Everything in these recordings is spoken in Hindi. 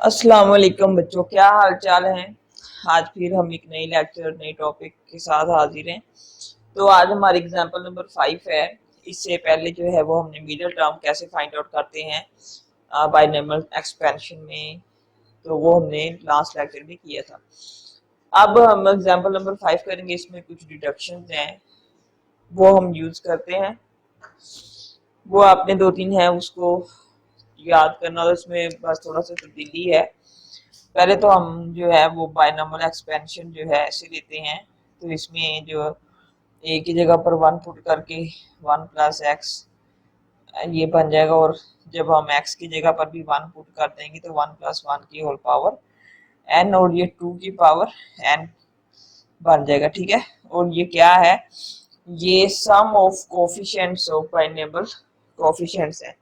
अस्सलाम वालेकुम बच्चों, क्या हाल चाल है। आज फिर हम एक नई लेक्चर नई टॉपिक के साथ हाजिर हैं। तो आज हमारी एग्जांपल नंबर 5 है। इससे पहले जो है वो हमने मिडिल टर्म कैसे फाइंड आउट करते हैं बाइनॉमियल एक्सपेंशन में, तो वो हमने लास्ट लेक्चर में किया था। अब हम एग्जांपल नंबर 5 करेंगे। इसमें कुछ डिडक्शंस हैं वो हम यूज करते हैं। वो आपने दो तीन है उसको याद करना, और उसमें बस थोड़ा सा तब्दीली है। पहले तो हम जो है वो बायनॉमियल एक्सपेंशन जो है ऐसे लेते हैं। तो इसमें जो एक ही जगह पर वन पुट करके वन प्लस एक्स ये बन जाएगा, और जब हम एक्स की जगह पर भी वन पुट कर देंगे तो वन प्लस वन की होल पावर एन, और ये टू की पावर एन बन जाएगा। ठीक है, और ये क्या है, ये sum of coefficients of binomial coefficients है।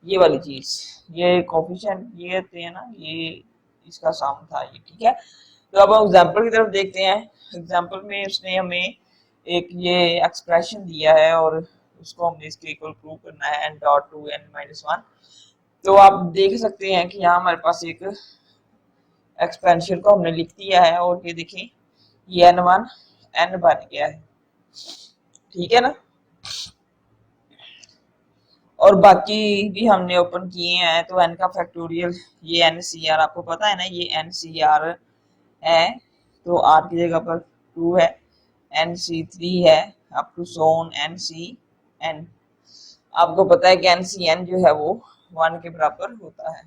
ये वाली चीज, ये कोफिशिएंट ये थे ना, ये इसका सम था ये। ठीक है, तो अब हम एग्जांपल की तरफ देखते हैं। एग्जांपल में उसने हमें एक ये एक्सप्रेशन दिया है और उसको हमने इसके इक्वल प्रूव करना है n dot two n minus one. तो आप देख सकते हैं कि यहाँ हमारे पास एक एक्सपेंशन को हमने लिख दिया है, और ये देखिए ये एन वन एन बन गया है। ठीक है ना, और बाकी भी हमने ओपन किए हैं। तो एन का फैक्टोरियल ये एन सी आर, आपको पता है ना, ये एन सी आर है। तो आर की जगह पर टू है, एन सी थ्री है, अप टू सोन एन सी एन। आपको पता है कि एन सी एन जो है वो वन के बराबर होता है।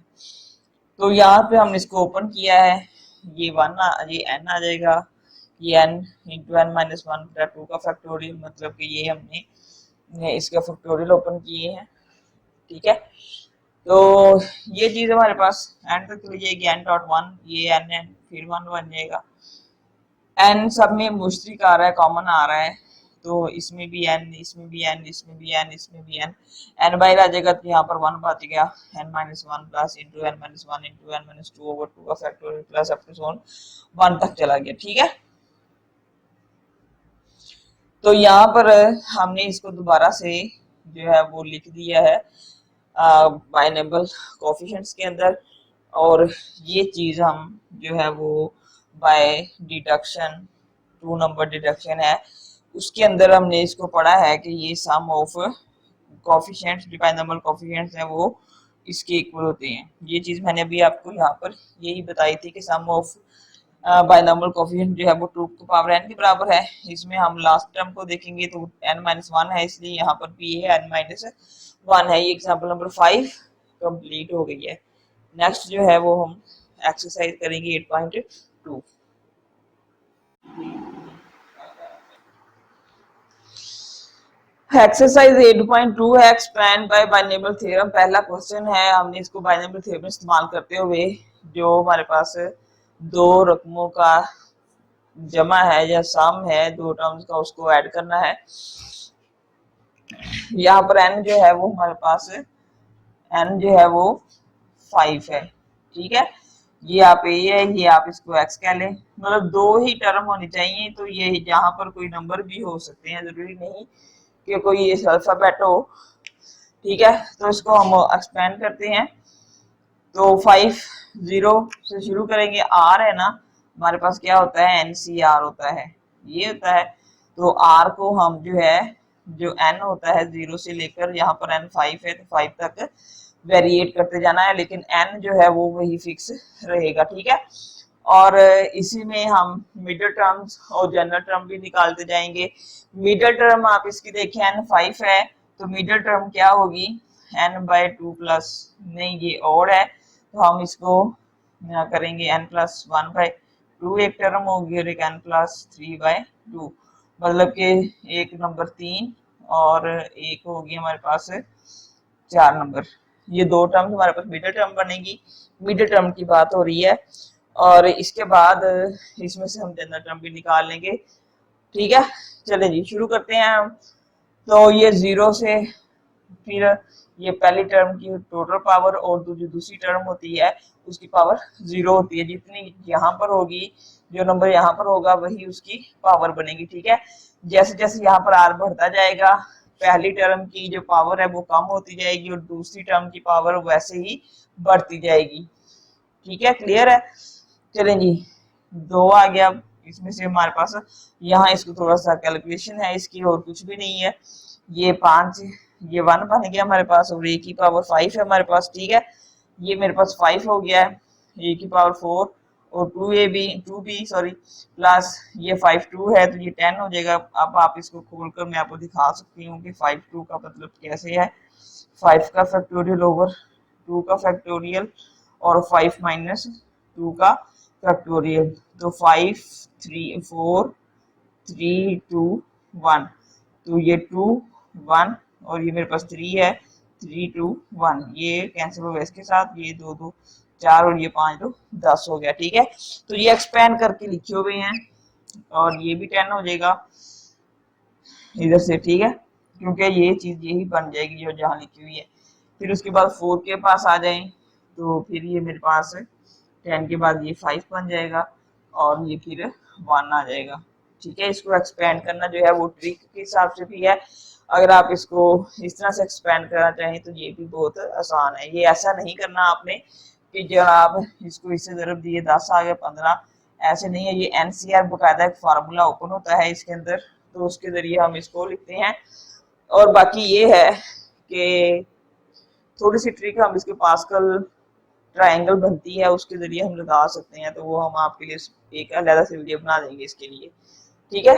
तो यहाँ पे हमने इसको ओपन किया है, ये वन ये एन आ जाएगा, ये n into n minus one two का फैक्टोरियल, मतलब कि ये हमने इसका फैक्टोरियल ओपन किए हैं। ठीक है, तो ये चीज हमारे पास एंड तक चली जाएगी, एन डॉट वन, ये एन एन फिर वन बन जाएगा। एन सब में मुश्तरक आ रहा है, कॉमन आ रहा है, तो इसमें भी एन, इसमें भी एन, इसमें भी एन, इसमें भी एन, एन बाहर आ जाएगा तो यहाँ पर वन बच गया, n minus one plus into n minus one into n minus two over two का फैक्टोरियल प्लस अप टू सोन वन तक चला गया। ठीक है, तो यहाँ पर हमने इसको दोबारा से जो है वो लिख दिया है बाइनॉमियल कोएफिशिएंट्स के अंदर, और ये चीज हम जो है वो by deduction, two number deduction है, उसके अंदर हमने इसको पढ़ा है कि ये सम ऑफ कोएफिशिएंट्स, जो बाइनॉमियल कोएफिशिएंट्स है वो इसके इक्वल होते हैं। ये चीज मैंने अभी आपको यहाँ पर यही बताई थी कि सम ऑफ बाइनॉमियल कोएफिशिएंट जो है वो टू की पावर एन के बराबर है। इसमें हम लास्ट टर्म को देखेंगे तो एन माइनस वन है, इसलिए यहाँ पर भी ये एन माइनस वन है। ये एग्जाम्पल नंबर 5 कंप्लीट हो गई है। नेक्स्ट जो है वो हम एक्सरसाइज करेंगे 8.2। एक्सरसाइज 8.2 है, एक्सपैंड बाय बाइनॉमियल थ्योरम। पहला क्वेश्चन है, हमने इसको बाइनॉमियल थ्योरम इस्तेमाल करते हुए जो हमारे पास दो रकमों का जमा है या सम है दो टर्म्स का, उसको ऐड करना है। यहाँ पर एन जो है वो हमारे पास एन जो है वो 5 है। ठीक है, ये आप ए है, ये आप इसको एक्स कह लें, मतलब दो ही टर्म होनी चाहिए। तो ये यहाँ पर कोई नंबर भी हो सकते हैं, जरूरी नहीं कि कोई ये अल्फाबेट हो। ठीक है, तो इसको हम एक्सपेंड करते हैं। तो 5 0 से शुरू करेंगे, आर है ना हमारे पास, क्या होता है एन सी आर होता है, ये होता है। तो आर को हम जो है, जो एन होता है जीरो से लेकर यहाँ पर एन 5 है तो 5 तक वेरिएट करते जाना है, लेकिन एन जो है वो वही फिक्स रहेगा। ठीक है, और इसी में हम मिडिल टर्म्स और जनरल टर्म भी निकालते जाएंगे। मिडिल टर्म आप इसकी देखें एन 5 है, तो मिडिल टर्म क्या होगी, एन बाय टू प्लस, नहीं ये और है तो हम इसको करेंगे n plus one by two, एक टर्म होगी, और एक n plus three by two, मतलब कि एक नंबर 3 और एक होगी हमारे पास 4 नंबर। ये दो टर्म हमारे पास मिडिल टर्म बनेगी, मिडिल टर्म की बात हो रही है। और इसके बाद इसमें से हम जनरल टर्म भी निकाल लेंगे। ठीक है, चले जी शुरू करते हैं हम। तो ये जीरो से फिर ये पहली टर्म की टोटल पावर और जो दूसरी टर्म होती है उसकी पावर जीरो होती है। जितनी यहाँ पर होगी, जो नंबर यहाँ पर होगा वही उसकी पावर बनेगी। ठीक है, जैसे जैसे यहाँ पर आर बढ़ता जाएगा, पहली टर्म की जो पावर है वो कम होती जाएगी और दूसरी टर्म की पावर वैसे ही बढ़ती जाएगी। ठीक है, क्लियर है। चलें जी, 2 आ गया इसमें से हमारे पास। यहाँ इसको थोड़ा सा कैलकुलेशन है इसकी, और कुछ भी नहीं है। ये 5, ये 1 बन गया हमारे पास, और ए की पावर 5 है हमारे पास, ठीक है। ये मेरे पास 5 हो गया है, ए की पावर 4 और 2b सॉरी प्लस ये 5 2 है, तो ये 10 हो जाएगा। अब आप इसको खोलकर मैं आपको दिखा सकती हूँ कि 5 2 का मतलब कैसे है। 5 का फैक्टोरियल ओवर 2 का फैक्टोरियल और 5 माइनस 2 का फैक्टोरियल, तो 5 3 4 3 2 1, तो ये 2 1 और ये मेरे पास 3 है, 3 2 1, ये कैंसिल हो गया इसके साथ, ये 2 2 4 और ये 5 2 10 हो गया, ठीक है। तो ये एक्सपेंड करके लिखे हुए हैं, और ये भी 10 हो जाएगा इधर से, ठीक है, क्योंकि ये चीज यही बन जाएगी जो जहाँ लिखी हुई है। फिर उसके बाद 4 के पास आ जाए, तो फिर ये मेरे पास 10 के बाद ये 5 बन जाएगा, और ये फिर 1 आ जाएगा, ठीक है। इसको एक्सपेंड करना जो है वो ट्रिक के हिसाब से भी है। अगर आप इसको इस तरह से एक्सपेंड करना चाहें तो ये भी बहुत आसान है। ये ऐसा नहीं करना आपने कि जब आप इसको इससे ज़रूर दिए 10 आ गए 15, ऐसे नहीं है। ये एनसीआर बकायदा एक फार्मूला ओपन होता है इसके अंदर, तो उसके जरिए हम इसको लिखते हैं। और बाकी ये है कि थोड़ी सी ट्रिक हम इसके पास्कल ट्रायंगल बनती है उसके जरिए हम लगा सकते हैं, तो वो हम आपके लिए एक अलग से वीडियो बना देंगे इसके लिए, ठीक है।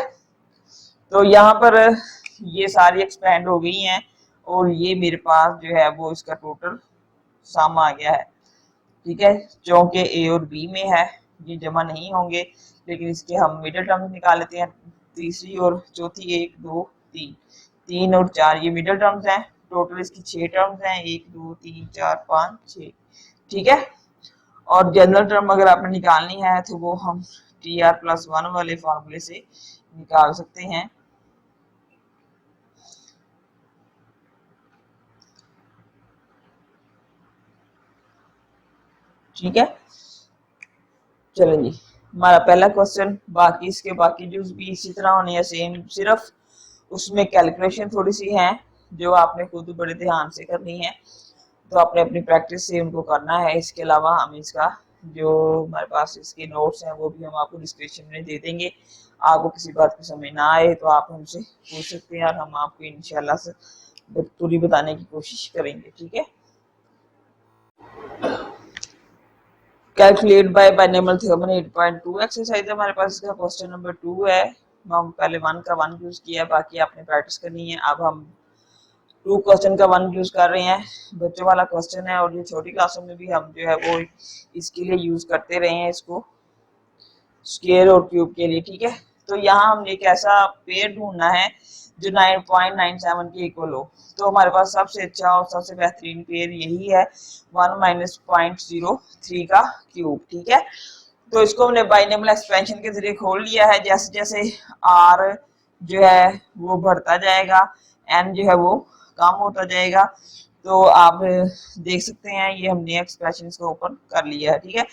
तो यहाँ पर ये सारी एक्सपेंड हो गई हैं, और ये मेरे पास जो है वो इसका टोटल सम आ गया है, ठीक है। चूंकि ए और बी में है, ये जमा नहीं होंगे, लेकिन इसके हम मिडिल टर्म्स निकाल लेते हैं। तीसरी और चौथी 1 2 3, 3 और 4 ये मिडिल टर्म्स हैं। टोटल इसकी 6 टर्म्स हैं, 1 2 3 4 5 6, ठीक है। और जनरल टर्म अगर आपने निकालनी है तो वो हम TR+1 वाले फार्मूले से निकाल सकते हैं, ठीक है। चलो जी, हमारा पहला क्वेश्चन, बाकी इसके बाकी जो भी इसी तरह होने हैं सेम, सिर्फ उसमें कैलकुलेशन थोड़ी सी है जो आपने खुद बड़े ध्यान से करनी है, तो आपने अपनी प्रैक्टिस से उनको करना है। इसके अलावा हम इसका जो हमारे पास इसके नोट्स हैं वो भी हम आपको डिस्क्रिप्शन में दे देंगे। आपको किसी बात की समझ ना आए तो आप हमसे पूछ सकते हैं, और हम आपको इंशाल्लाह से पूरी बताने की कोशिश करेंगे, ठीक है। Calculate bye binomial theorem 8.2 exercise हमारे पास, इसका क्वेश्चन नंबर 2 है। हम पहले 1 का 1 यूज किया, बाकी आपने प्रैक्टिस करनी है। अब हम 2 क्वेश्चन का 1 यूज कर रहे हैं, बच्चों वाला क्वेश्चन है, और ये छोटी क्लासों में भी हम जो है वो इसके लिए यूज करते रहे हैं इसको, स्क्वायर और क्यूब के लिए, ठीक है। तो यहाँ हमने एक ऐसा पेयर ढूंढना है जो 9.97 के इक्वल हो। तो हमारे पास सबसे अच्छा और सबसे बेहतरीन पेयर यही है 1 माइनस 0.03 का क्यूब, ठीक है। तो इसको हमने बाइनोमियल एक्सपेंशन के जरिए खोल लिया है। जैसे जैसे आर जो है वो बढ़ता जाएगा, एन जो है वो कम होता जाएगा, तो आप देख सकते हैं ये हमने एक्सप्रेशन को ओपन कर लिया है, ठीक है।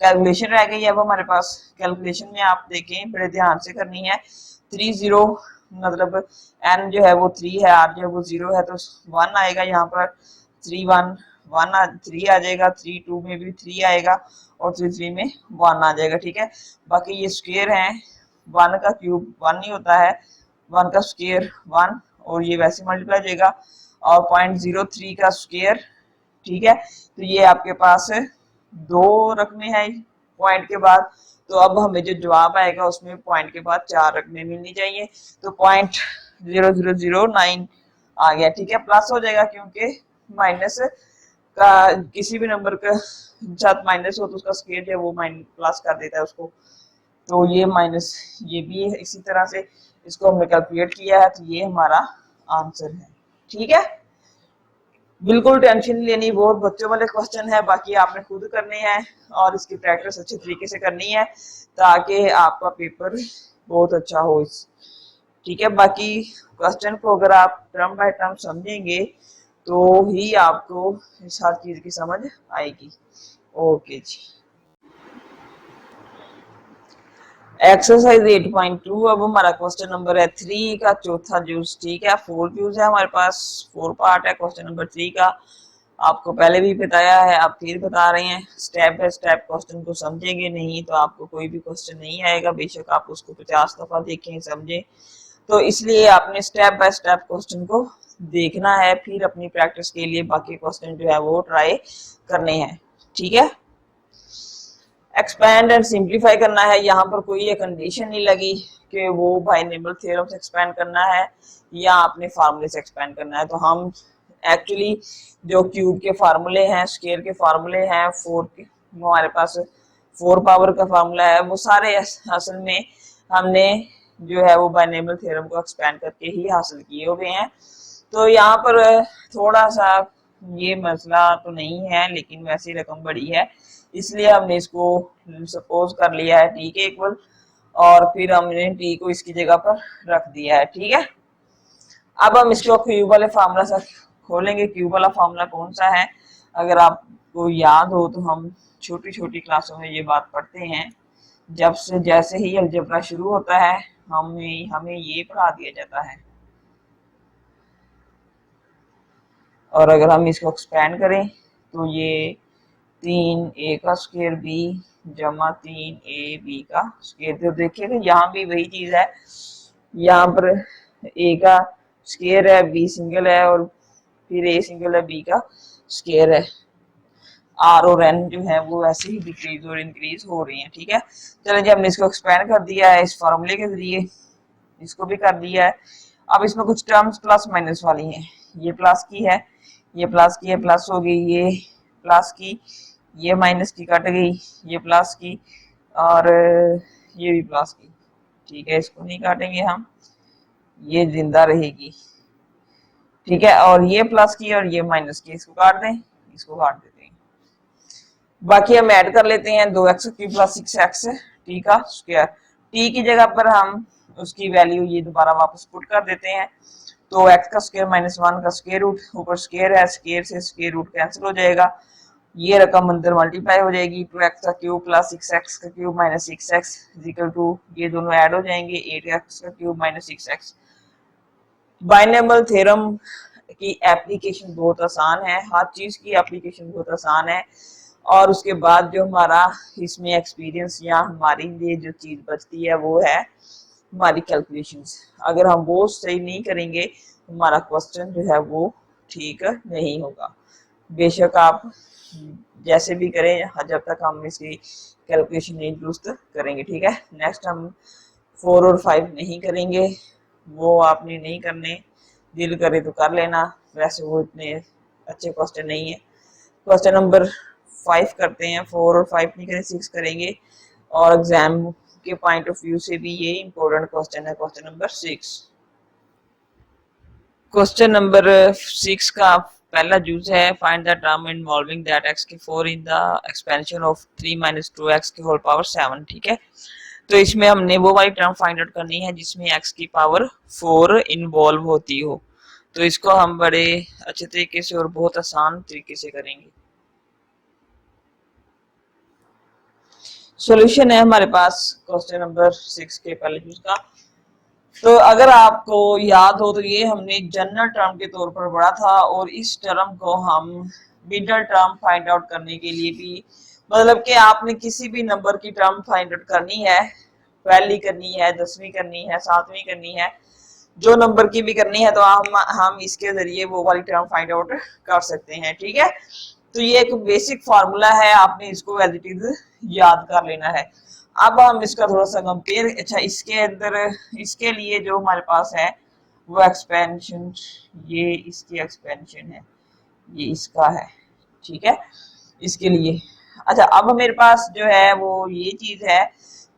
कैलकुलेशन रह गई है अब हमारे पास। कैलकुलेशन में आप देखें, बड़े ध्यान से करनी है। 30 मतलब एन जो है वो 3 है, आर जो है वो 0 है, तो 1 आएगा यहाँ पर। 3 1 1 3 आ जाएगा, 3 2 में भी 3 आएगा, और 3 3 में 1 आ जाएगा, ठीक है। बाकी ये स्क्वायर है, 1 का क्यूब 1 नहीं होता है, 1 का स्क्वायर 1, और ये वैसे मल्टीप्लाई हो जाएगा, और 0.03 का स्क्वायर, ठीक है। तो ये आपके पास 2 रकमें हैं पॉइंट के बाद, तो अब हमें जो जवाब आएगा उसमें पॉइंट के बाद 4 रकमें मिलनी चाहिए, तो 0.0009 आ गया, ठीक है। प्लस हो जाएगा क्योंकि माइनस का किसी भी नंबर का साथ माइनस हो तो उसका स्क्वायर जो है वो प्लस कर देता है उसको, तो ये माइनस ये भी है। इसी तरह से इसको हमने कैलकुलेट किया है, तो ये हमारा आंसर है, ठीक है। बिल्कुल टेंशन लेनी, बहुत बच्चों वाले क्वेश्चन है, बाकी आपने खुद करने हैं और इसकी प्रैक्टिस अच्छे तरीके से करनी है ताकि आपका पेपर बहुत अच्छा हो, ठीक है। बाकी क्वेश्चन को अगर आप टर्म बाय टर्म समझेंगे तो ही आपको इस हर चीज की समझ आएगी। ओके जी, एक्सरसाइज 8.2। अब हमारा क्वेश्चन नंबर है 3 का चौथा जूस, ठीक है। 4 जूस है हमारे पास, 4 पार्ट है क्वेश्चन नंबर 3 का। आपको पहले भी बताया है, आप फिर बता रहे हैं। स्टेप बाय स्टेप क्वेश्चन को समझेंगे नहीं तो आपको कोई भी क्वेश्चन नहीं आएगा, बेशक आप उसको 50 दफा देखें समझें। तो इसलिए आपने स्टेप बाय स्टेप क्वेश्चन को देखना है, फिर अपनी प्रैक्टिस के लिए बाकी क्वेश्चन जो है वो ट्राई करने हैं। ठीक है, एक्सपैंड एंड सिंप्लीफाई करना है। यहाँ पर कोई कंडीशन नहीं लगी कि वो बाइनोमियल थ्योरम से एक्सपैंड करना है या अपने फार्मूले से एक्सपैंड करना है। तो हम एक्चुअली जो क्यूब के फार्मूले हैं, स्क्वायर के फार्मूले हैं, हमारे पास 4 पावर का फार्मूला है, वो सारे असल में हमने जो है वो बाइनोमियल थ्योरम को एक्सपैंड करके ही हासिल किए हुए हैं। तो यहाँ पर थोड़ा सा ये मसला तो नहीं है, लेकिन वैसे रकम बड़ी है, इसलिए हमने इसको सपोज कर लिया है टी के इक्वल, और फिर हमने टी को इसकी जगह पर रख दिया है। ठीक है, अब हम इसको क्यूब वाले फार्मूला से खोलेंगे। क्यूब वाला फार्मूला कौन सा है, अगर आपको याद हो तो हम छोटी छोटी क्लासों में ये बात पढ़ते हैं। जब से जैसे ही अलजेब्रा शुरू होता है हमें ये पढ़ा दिया जाता है, और अगर हम इसको एक्सपेंड करें तो ये 3a का स्क्वायर b जमा 3a b का स्क्वायर। तो देखिएगा यहाँ भी वही चीज है, यहाँ पर a का स्क्वायर है, b सिंगल है, और फिर a सिंगल है, b का स्क्वायर है। r और n जो है वो ऐसे ही डिक्रीज और इंक्रीज हो रही है। ठीक है, चलिए जी हमने इसको एक्सपेंड कर दिया है इस फॉर्मूले के जरिए, इसको भी कर दिया है। अब इसमें कुछ टर्म्स प्लस माइनस वाली हैं, ये प्लस की है, ये प्लस की है, प्लस हो गई, ये प्लस की, ये माइनस की कट गई, ये प्लस की, और ये भी प्लस की। ठीक है, इसको नहीं काटेंगे हम, ये जिंदा रहेगी। ठीक है, और ये प्लस की और ये माइनस की, इसको काट दें, इसको काट देते हैं। बाकी हम ऐड कर लेते हैं 2x की प्लस 6x टी का स्क्वायर। टी की जगह पर हम उसकी वैल्यू ये दोबारा वापस पुट कर देते हैं, तो x का स्क्वायर माइनस 1 का स्क्वायर रूट, ऊपर स्क्वायर है, स्क्वायर से स्क्वायर रूट कैंसिल हो जाएगा, ये रकम अंदर मल्टीप्लाई हो जाएगी। 2x का क्यूब प्लस 6x का cube minus 6x equal to, ये दोनों ऐड हो जाएंगे, 8x का cube minus 6x। Binomial theorem की एप्लीकेशन बहुत आसान है, हर चीज की एप्लीकेशन बहुत आसान है, और उसके बाद जो हमारा इसमें एक्सपीरियंस या हमारी लिए जो चीज बचती है वो है हमारी कैलकुलेशंस। अगर हम वो सही नहीं करेंगे हमारा क्वेश्चन जो है वो ठीक नहीं होगा, बेशक आप जैसे भी करें जब तक हम इसकी कैलकुलेशन नहीं दुरुस्त करेंगे। ठीक है, नेक्स्ट हम 4 और 5 नहीं करेंगे, वो आपने नहीं करने, दिल करे तो कर लेना, वैसे वो इतने अच्छे क्वेश्चन नहीं है। क्वेश्चन नंबर 5 करते हैं, 4 और 5 नहीं करें, 6 करेंगे, और एग्जाम के पॉइंट ऑफ व्यू से भी ये इंपॉर्टेंट क्वेश्चन है, क्वेश्चन नंबर 6। क्वेश्चन नंबर 6 का पहला यूज है, find the term involving that x की 4 in the expansion of 3 minus 2x की होल पावर 7। ठीक है, तो इसमें हमने वो वाली टर्म फाइंड आउट करनी है जिसमें x की पावर 4 इन्वॉल्व होती हो। तो इसको हम बड़े अच्छे तरीके से और बहुत आसान तरीके से करेंगे। सॉल्यूशन है हमारे पास क्वेश्चन नंबर 6 के पहले यूज का। तो अगर आपको याद हो तो ये हमने जनरल टर्म के तौर पर पढ़ा था, और इस टर्म को हम मिडल टर्म फाइंड आउट करने के लिए भी, मतलब कि आपने किसी भी नंबर की टर्म फाइंड आउट करनी है, पहली करनी है, 10वीं करनी है, 7वीं करनी है, जो नंबर की भी करनी है, तो हम इसके जरिए वो वाली टर्म फाइंड आउट कर सकते हैं। ठीक है, तो ये एक बेसिक फार्मूला है, आपने इसको एज इट इज याद कर लेना है। अब हम इसका थोड़ा सा कंपेयर, अच्छा इसके अंदर इसके लिए जो हमारे पास है वो एक्सपेंशन, ये इसकी एक्सपेंशन है, ये इसका है। ठीक है, इसके लिए अच्छा अब मेरे पास जो है वो ये चीज है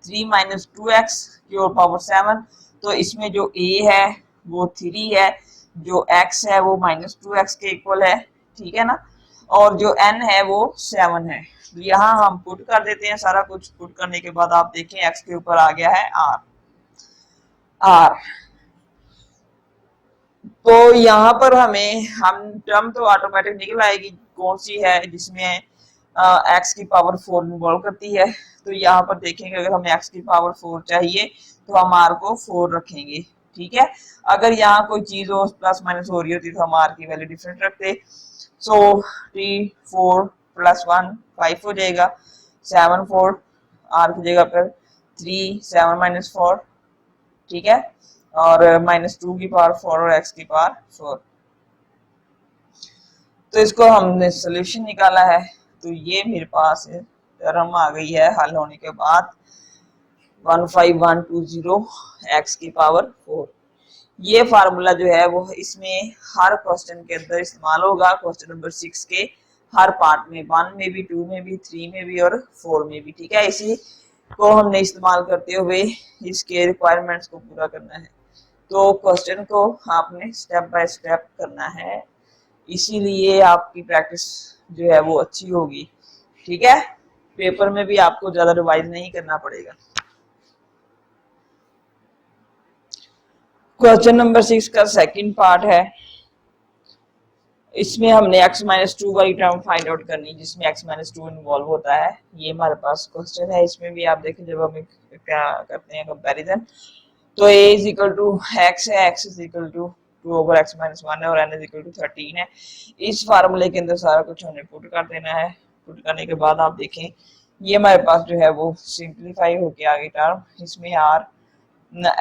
3 माइनस 2x की और पावर 7, तो इसमें जो a है वो 3 है, जो x है वो माइनस 2x के इक्वल है। ठीक है ना, और जो n है वो 7 है। तो यहाँ हम पुट कर देते हैं, सारा कुछ पुट करने के बाद आप देखें x के ऊपर आ गया है r। तो यहाँ पर हम टर्म तो ऑटोमेटिक निकल आएगी कौन सी है जिसमें x की पावर 4 इन्वॉल्व करती है। तो यहाँ पर देखेंगे अगर हमें x की पावर 4 चाहिए तो हम r को 4 रखेंगे। ठीक है। अगर यहाँ कोई चीज हो प्लस माइनस हो रही होती तो हम आर की वैल्यू डिफरेंट रखते। सो 3 4 + 1 5 हो जाएगा, 7 4 आर की जगह पर 3 7 - 4, ठीक है, और -2 की पावर 4 और x की पावर 4। तो इसको हमने सोल्यूशन निकाला है, तो ये मेरे पास टर्म आ गई है हल होने के बाद 15120 x की पावर 4। ये फार्मूला जो है वो इसमें हर क्वेश्चन के अंदर इस्तेमाल होगा, क्वेश्चन नंबर 6 के हर पार्ट में, 1 में भी, 2 में भी, 3 में भी और 4 में भी, ठीक है। इसी को हमने इस्तेमाल करते हुए इसके रिक्वायरमेंट्स को पूरा करना है। तो क्वेश्चन को आपने स्टेप बाय स्टेप करना है, इसीलिए आपकी प्रैक्टिस जो है वो अच्छी होगी, ठीक है। पेपर में भी आपको ज्यादा रिवाइज नहीं करना पड़ेगा। क्वेश्चन नंबर 6 का सेकंड पार्ट है, इसमें हमने x - 2 वाली टर्म फाइंड आउट करनी, जिसमें x - 2 इन्वॉल्व होता है। ये हमारे पास क्वेश्चन है, इसमें भी आप देखें जब हम क्या करते हैं कंपैरिजन, तो a = x है, x = 2/x - 1 है और n = 13 है। इस फार्मूले के अंदर सारा कुछ हमने पुट कर देना है। पुट करने के बाद आप देखें ये हमारे पास जो है वो सिंप्लीफाई होके आ गई टर्म। इसमें r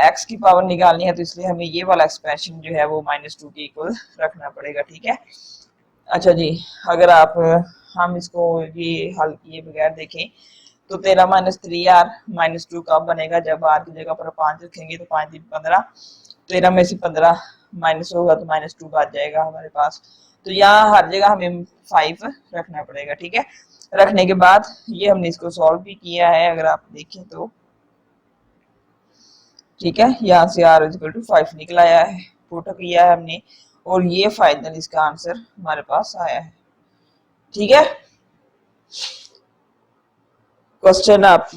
x की पावर निकालनी है, तो इसलिए हमें ये वाला एक्सप्रेशन जो है वो -2 के इक्वल रखना पड़ेगा, ठीक है। अच्छा जी, अगर आप हम इसको ये हल किए बगैर देखें तो 13 - 3r -2 कब बनेगा, जब r की जगह पर 5 रखेंगे तो 5 × 15, 13 में से 15 माइनस होगा तो -2 बच जाएगा हमारे पास। तो यहाँ हर जगह हमें 5 रखना पड़ेगा, ठीक है। रखने के बाद ये हमने इसको सॉल्व भी किया है, अगर आप देखें तो, ठीक है। यहाँ से r = 5 निकल आया है, पुट किया है हमने, और ये फाइनल इसका आंसर हमारे पास आया है, ठीक है। क्वेश्चन आप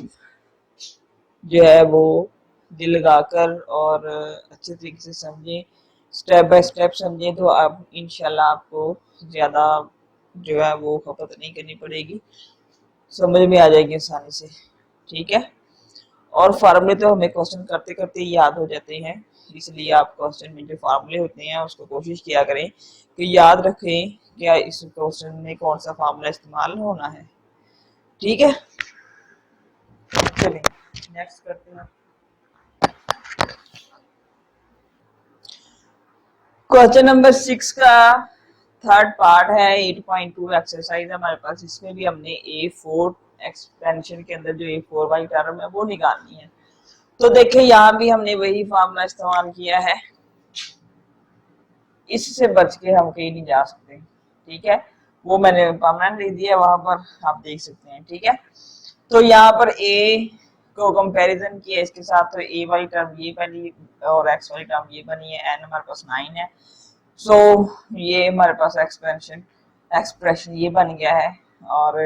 जो है वो दिल लगाकर और अच्छे तरीके से समझें, स्टेप बाय स्टेप समझें, तो आप इंशाल्लाह आपको ज्यादा जो है वो खपत नहीं करनी पड़ेगी, समझ में आ जाएगी आसानी से, ठीक है। और फार्मूले तो हमें क्वेश्चन करते करते याद हो जाते हैं, इसलिए आप क्वेश्चन में जो फार्मूले होते हैं उसको कोशिश किया करें कि याद रखें क्या इस क्वेश्चन में कौन सा फार्मूला इस्तेमाल होना है, ठीक है। चलिए नेक्स्ट करते हैं। क्वेश्चन नंबर 6 का थर्ड पार्ट है, 8.2 एक्सरसाइज हमारे पास। इसमें भी हमने A4 एक्सपेंशन के अंदर जो A4 वाली टर्म है वो निकालनी है। तो देखिए यहाँ भी हमने वही फार्मूला इस्तेमाल किया है, इससे बच के हम कहीं नहीं जा सकते, ठीक है। वो मैंने परमानेंट लिख दिया, वहां पर आप देख सकते हैं, ठीक है। तो यहाँ पर a को कंपैरिजन किया इसके साथ, तो a वाली टर्म ये बनी और x वाली टर्म ये बनी है, n हमारे पास 9 है। सो ये हमारे पास एक्सप्रेशन ये बन गया है, और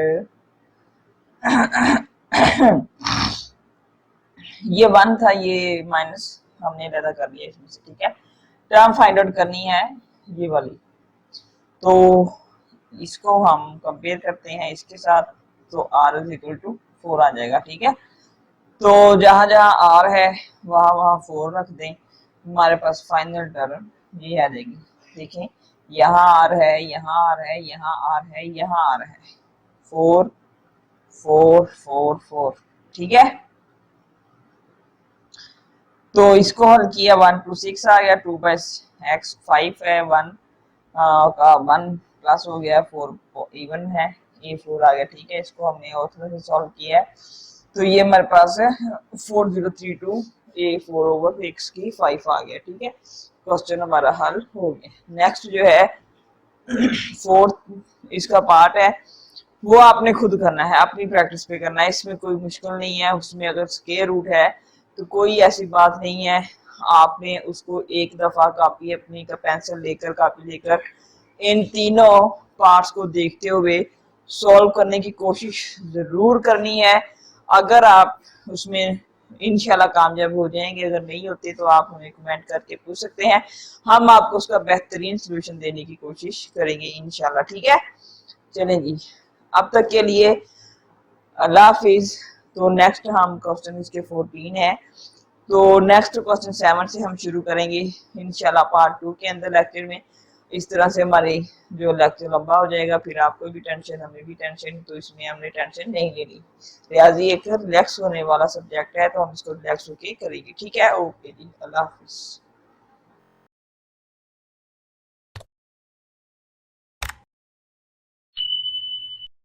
ये 1 था, ये माइनस हमने अलग कर लिया इसमें से, ठीक है। टर्म फाइंड आउट करनी है ये वाली, तो इसको हम कंपेयर करते हैं इसके साथ, तो r = 4 आ जाएगा, ठीक है। तो जहां जहां r है वहां वहां 4 रख दें, हमारे पास फाइनल टर्म ये आ जाएगी। देखें यहाँ r है, यहाँ r है, यहाँ r है, यहाँ r है, 4 4 4 4, ठीक है। तो इसको हल किया 1 2 6 आ गया, 2/x 5 है, 1 का 1 प्लस हो गया, 4 इवन है, A4 आ गया, ठीक है। इसको हमने और तरह से सॉल्व किया है, तो ये हमारे पास है 4032 A4/x की 5 आ गया, ठीक है। क्वेश्चन हमारा हल हो गया। नेक्स्ट जो है फोर्थ इसका पार्ट है, वो आपने खुद करना है, अपनी प्रैक्टिस पे करना है, इसमें कोई मुश्किल नहीं है। उसमें अगर स्क्वायर रूट है तो कोई ऐसी बात नहीं है, आपने उसको एक दफा कॉपी अपनी का पेंसिल लेकर कापी लेकर इन तीनों पार्ट्स को देखते हुए सॉल्व करने की कोशिश जरूर करनी है। अगर आप उसमें इंशाल्लाह कामयाब हो जाएंगे, अगर नहीं होते तो आप हमें कमेंट करके पूछ सकते हैं, हम आपको उसका बेहतरीन सोल्यूशन देने की कोशिश करेंगे इंशाल्लाह, ठीक है। चलें जी, अब तक के लिए अल्लाह हाफिज। तो नेक्स्ट हम क्वेश्चन इसके 14 है, तो नेक्स्ट क्वेश्चन 7 से हम शुरू करेंगे इंशाल्लाह पार्ट 2 के अंदर लेक्चर में। इस तरह से हमारी जो लेक्चर लंबा हो जाएगा, फिर आपको भी टेंशन हमें भी टेंशन, तो इसमें हमने टेंशन नहीं लेनी। रियाजी एक रिलैक्स होने वाला सब्जेक्ट है, तो हम इसको रिलैक्स होके करेंगे। ठीक है, ओके जी, अल्लाह हाफिज।